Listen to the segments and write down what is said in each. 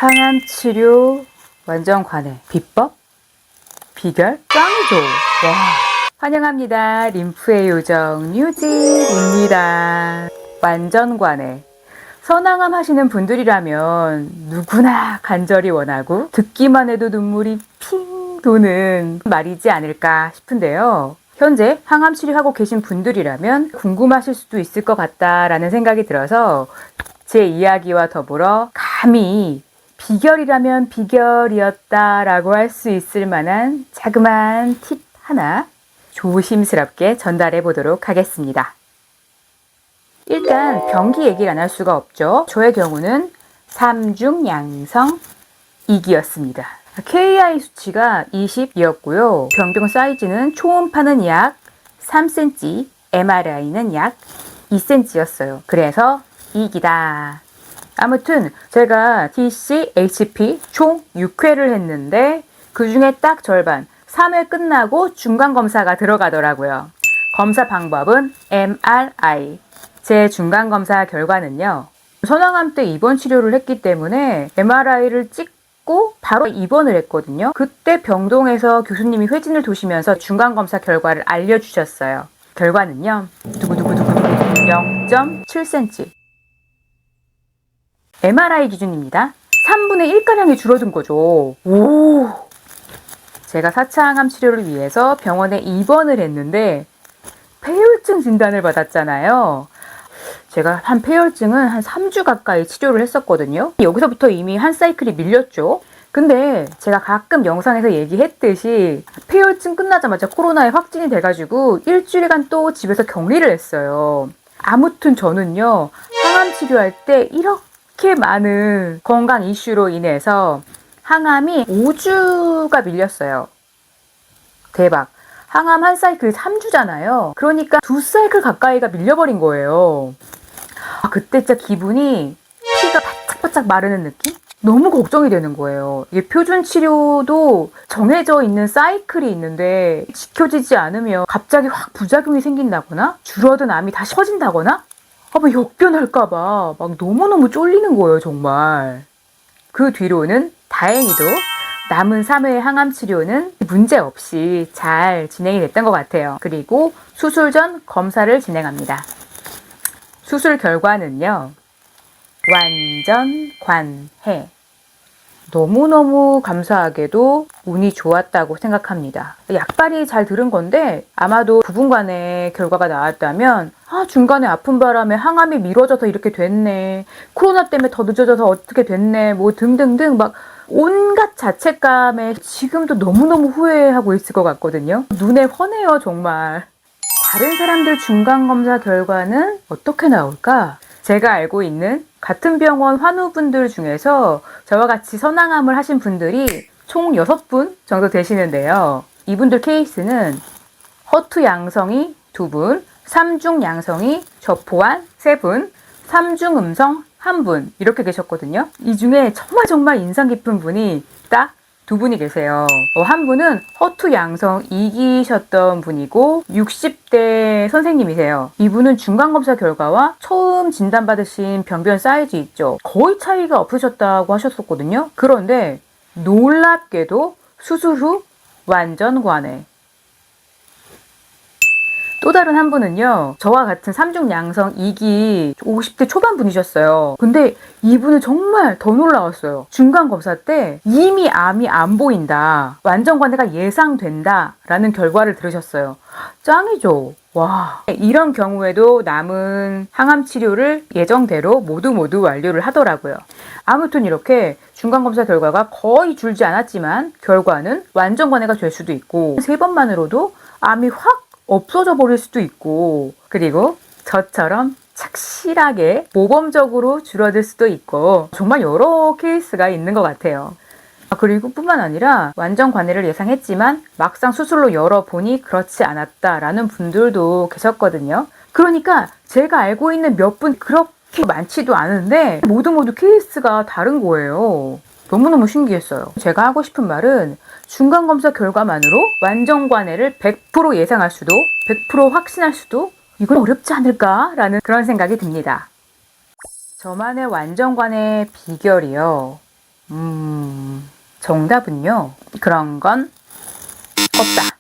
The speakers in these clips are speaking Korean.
항암 치료 완전 관해. 비법? 비결? 짱이죠. 와. 환영합니다. 림프의 요정 뉴진입니다. 완전 관해. 선항암 하시는 분들이라면 누구나 간절히 원하고 듣기만 해도 눈물이 핑 도는 말이지 않을까 싶은데요. 현재 항암 치료하고 계신 분들이라면 궁금하실 수도 있을 것 같다라는 생각이 들어서 제 이야기와 더불어 감히 비결이라면 비결이었다라고 할 수 있을 만한 자그마한 팁 하나 조심스럽게 전달해 보도록 하겠습니다. 일단 병기 얘기를 안 할 수가 없죠. 저의 경우는 삼중양성 2기였습니다. KI 수치가 20이었고요. 병경 사이즈는 초음파는 약 3cm, MRI는 약 2cm였어요. 그래서 2기다. 아무튼 제가 TC, HP 총 6회를 했는데 그 중에 딱 절반 3회 끝나고 중간검사가 들어가더라고요. 검사 방법은 MRI. 제 중간검사 결과는요. 선항암 때 입원 치료를 했기 때문에 MRI를 찍고 바로 입원을 했거든요. 그때 병동에서 교수님이 회진을 도시면서 중간검사 결과를 알려주셨어요. 결과는요. 0.7cm. MRI 기준입니다. 3분의 1가량이 줄어든 거죠. 오! 제가 4차 항암 치료를 위해서 병원에 입원을 했는데 폐혈증 진단을 받았잖아요. 제가 폐혈증은 한 3주 가까이 치료를 했었거든요. 여기서부터 이미 한 사이클이 밀렸죠. 근데 제가 가끔 영상에서 얘기했듯이 폐혈증 끝나자마자 코로나에 확진이 돼가지고 일주일간 또 집에서 격리를 했어요. 아무튼 저는요, 항암 치료할 때 이렇게 많은 건강 이슈로 인해서 항암이 5주가 밀렸어요. 대박. 항암 한 사이클이 3주잖아요. 그러니까 2사이클 가까이가 밀려버린 거예요. 그때 진짜 기분이 피가 바짝바짝 마르는 느낌? 너무 걱정이 되는 거예요. 이게 표준 치료도 정해져 있는 사이클이 있는데 지켜지지 않으면 갑자기 확 부작용이 생긴다거나 줄어든 암이 다시 퍼진다거나 막 역변할까봐 막 너무너무 쫄리는 거예요, 정말. 그 뒤로는 다행히도 남은 3회의 항암 치료는 문제없이 잘 진행이 됐던 것 같아요. 그리고 수술 전 검사를 진행합니다. 수술 결과는요. 완전 관해. 너무너무 감사하게도 운이 좋았다고 생각합니다. 약발이 잘 들은 건데 아마도 부분간의 결과가 나왔다면 중간에 아픈 바람에 항암이 미뤄져서 이렇게 됐네. 코로나 때문에 더 늦어져서 어떻게 됐네. 뭐 등등등 막 온갖 자책감에 지금도 너무너무 후회하고 있을 것 같거든요. 눈에 훤해요, 정말. 다른 사람들 중간검사 결과는 어떻게 나올까? 제가 알고 있는 같은 병원 환우분들 중에서 저와 같이 선항암을 하신 분들이 총 6분 정도 되시는데요. 이분들 케이스는 허투 양성이 2분, 3중 양성이 저 포함 3분, 3중 음성 1분 이렇게 계셨거든요. 이 중에 정말 인상 깊은 분이 딱 2분이 계세요. 한 분은 허투 양성 2기셨던 분이고 60대 선생님이세요. 이분은 중간검사 결과와 처음 진단받으신 병변 사이즈 있죠. 거의 차이가 없으셨다고 하셨었거든요. 그런데 놀랍게도 수술 후 완전 관해. 또 다른 한 분은요. 저와 같은 3중 양성 2기 50대 초반 분이셨어요. 근데 이분은 정말 더 놀라웠어요. 중간검사 때 이미 암이 안 보인다. 완전 관해가 예상된다. 라는 결과를 들으셨어요. 짱이죠. 와. 이런 경우에도 남은 항암 치료를 예정대로 모두 완료를 하더라고요. 아무튼 이렇게 중간검사 결과가 거의 줄지 않았지만 결과는 완전 관해가 될 수도 있고 3번만으로도 암이 확 없어져 버릴 수도 있고 그리고 저처럼 착실하게 모범적으로 줄어들 수도 있고 정말 여러 케이스가 있는 것 같아요. 그리고 뿐만 아니라 완전 관해를 예상했지만 막상 수술로 열어보니 그렇지 않았다라는 분들도 계셨거든요. 그러니까 제가 알고 있는 몇 분 그렇게 많지도 않은데 모두 케이스가 다른 거예요. 너무너무 신기했어요. 제가 하고 싶은 말은 중간검사 결과만으로 완전 관해를 100% 예상할 수도 100% 확신할 수도 이건 어렵지 않을까라는 그런 생각이 듭니다. 저만의 완전 관해 비결이요. 정답은요. 그런 건 없다.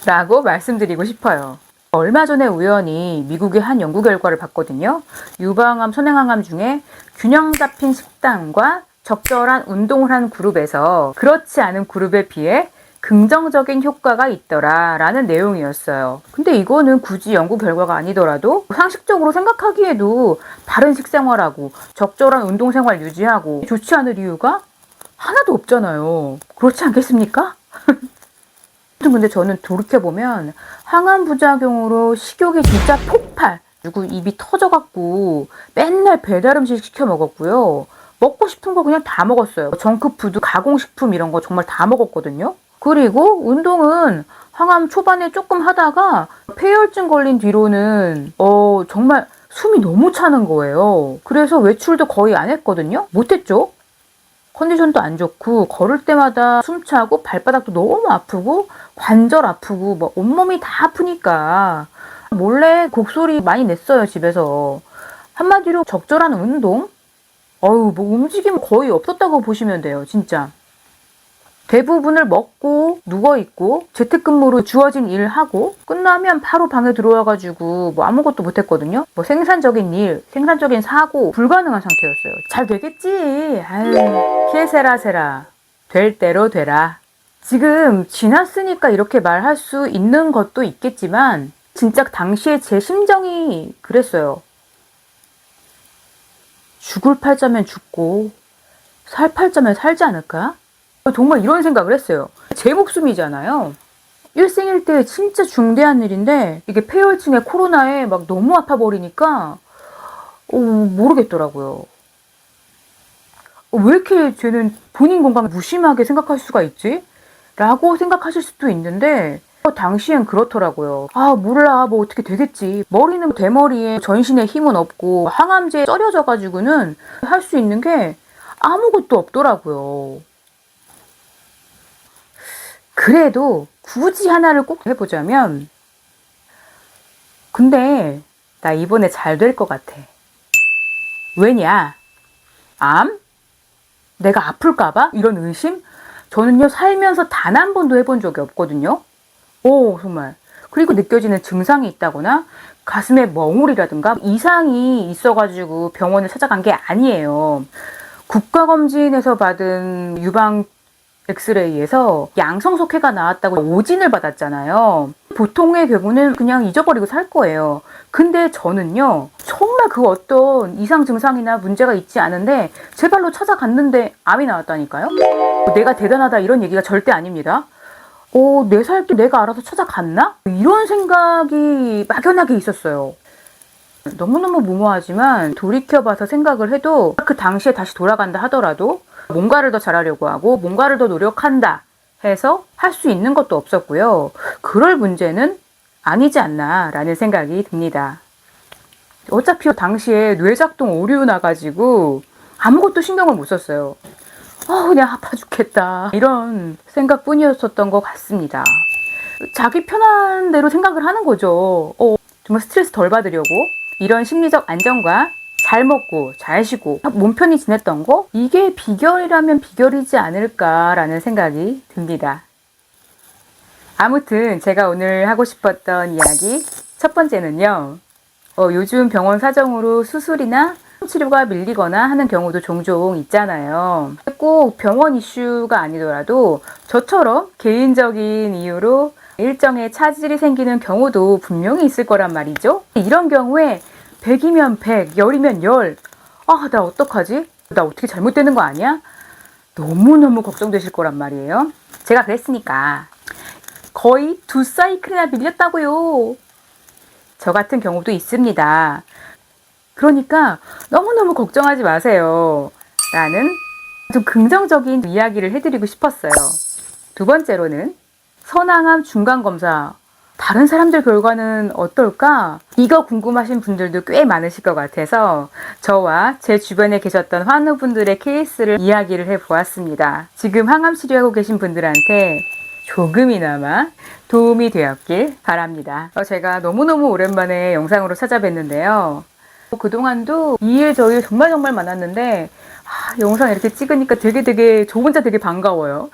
라고 말씀드리고 싶어요. 얼마 전에 우연히 미국의 한 연구 결과를 봤거든요. 유방암, 선행암 중에 균형 잡힌 식단과 적절한 운동을 한 그룹에서 그렇지 않은 그룹에 비해 긍정적인 효과가 있더라 라는 내용이었어요. 근데 이거는 굳이 연구 결과가 아니더라도 상식적으로 생각하기에도 바른 식생활하고 적절한 운동생활 유지하고 좋지 않을 이유가 하나도 없잖아요. 그렇지 않겠습니까? 근데 저는 돌이켜보면 항암 부작용으로 식욕이 진짜 폭발! 그리고 입이 터져갖고 맨날 배달 음식 시켜 먹었고요. 먹고 싶은 거 그냥 다 먹었어요. 정크푸드, 가공식품 이런 거 정말 다 먹었거든요. 그리고 운동은 항암 초반에 조금 하다가 폐혈증 걸린 뒤로는 정말 숨이 너무 차는 거예요. 그래서 외출도 거의 안 했거든요. 못했죠. 컨디션도 안 좋고 걸을 때마다 숨차고 발바닥도 너무 아프고 관절 아프고 뭐 온몸이 다 아프니까 몰래 곡소리 많이 냈어요, 집에서. 한마디로 적절한 운동? 뭐 움직임 거의 없었다고 보시면 돼요, 진짜. 대부분을 먹고 누워있고 재택근무로 주어진 일 하고 끝나면 바로 방에 들어와가지고 뭐 아무것도 못했거든요. 뭐 생산적인 일, 생산적인 사고 불가능한 상태였어요. 잘 되겠지. 아유, 케세라세라. 될 대로 되라. 지금 지났으니까 이렇게 말할 수 있는 것도 있겠지만 진짜 당시에 제 심정이 그랬어요. 죽을 팔자면 죽고 살 팔자면 살지 않을까? 정말 이런 생각을 했어요. 제 목숨이잖아요. 일생일대에 진짜 중대한 일인데 이게 폐혈증에 코로나에 막 너무 아파 버리니까 모르겠더라고요. 왜 이렇게 쟤는 본인 건강을 무심하게 생각할 수가 있지? 라고 생각하실 수도 있는데 당시엔 그렇더라고요. 몰라, 뭐 어떻게 되겠지. 머리는 대머리에 전신에 힘은 없고 항암제에 쩔여져 가지고는 할 수 있는 게 아무것도 없더라고요. 그래도 굳이 하나를 꼭 해보자면 근데 나 이번에 잘 될 것 같아. 왜냐? 암? 내가 아플까봐? 이런 의심? 저는요 살면서 단 한 번도 해본 적이 없거든요. 정말. 그리고 느껴지는 증상이 있다거나 가슴에 멍울이라든가 이상이 있어가지고 병원을 찾아간 게 아니에요. 국가검진에서 받은 유방 엑스레이에서 양성석회가 나왔다고 오진을 받았잖아요. 보통의 경우는 그냥 잊어버리고 살 거예요. 근데 저는요 정말 그 어떤 이상 증상이나 문제가 있지 않은데 제 발로 찾아갔는데 암이 나왔다니까요. 내가 대단하다 이런 얘기가 절대 아닙니다. 내 살 길 내가 알아서 찾아갔나? 이런 생각이 막연하게 있었어요. 너무너무 무모하지만 돌이켜봐서 생각을 해도 그 당시에 다시 돌아간다 하더라도 뭔가를 더 잘하려고 하고 뭔가를 더 노력한다 해서 할 수 있는 것도 없었고요. 그럴 문제는 아니지 않나 라는 생각이 듭니다. 어차피 당시에 뇌작동 오류 나가지고 아무것도 신경을 못 썼어요. 그냥 아파 죽겠다 이런 생각뿐이었었던 것 같습니다. 자기 편한 대로 생각을 하는 거죠. 정말 스트레스 덜 받으려고 이런 심리적 안정과 잘 먹고 잘 쉬고 몸 편히 지냈던 거 이게 비결이라면 비결이지 않을까라는 생각이 듭니다. 아무튼 제가 오늘 하고 싶었던 이야기 첫 번째는요. 요즘 병원 사정으로 수술이나 치료가 밀리거나 하는 경우도 종종 있잖아요. 꼭 병원 이슈가 아니더라도 저처럼 개인적인 이유로 일정에 차질이 생기는 경우도 분명히 있을 거란 말이죠. 이런 경우에 100이면 100, 10이면 10. 나 어떡하지? 나 어떻게 잘못되는 거 아니야? 너무너무 걱정되실 거란 말이에요. 제가 그랬으니까 거의 2사이클이나 밀렸다고요. 저 같은 경우도 있습니다. 그러니까 너무너무 걱정하지 마세요. 라는 좀 긍정적인 이야기를 해드리고 싶었어요. 두 번째로는 선항암 중간검사 다른 사람들 결과는 어떨까? 이거 궁금하신 분들도 꽤 많으실 것 같아서 저와 제 주변에 계셨던 환우분들의 케이스를 이야기를 해보았습니다. 지금 항암 치료하고 계신 분들한테 조금이나마 도움이 되었길 바랍니다. 제가 너무너무 오랜만에 영상으로 찾아뵀는데요. 그동안도 이의 저의 정말 많았는데 영상 이렇게 찍으니까 되게 저 혼자 되게 반가워요.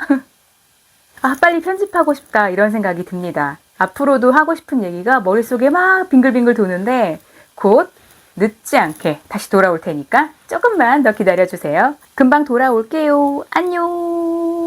빨리 편집하고 싶다 이런 생각이 듭니다. 앞으로도 하고 싶은 얘기가 머릿속에 막 빙글빙글 도는데 곧 늦지 않게 다시 돌아올 테니까 조금만 더 기다려주세요. 금방 돌아올게요. 안녕.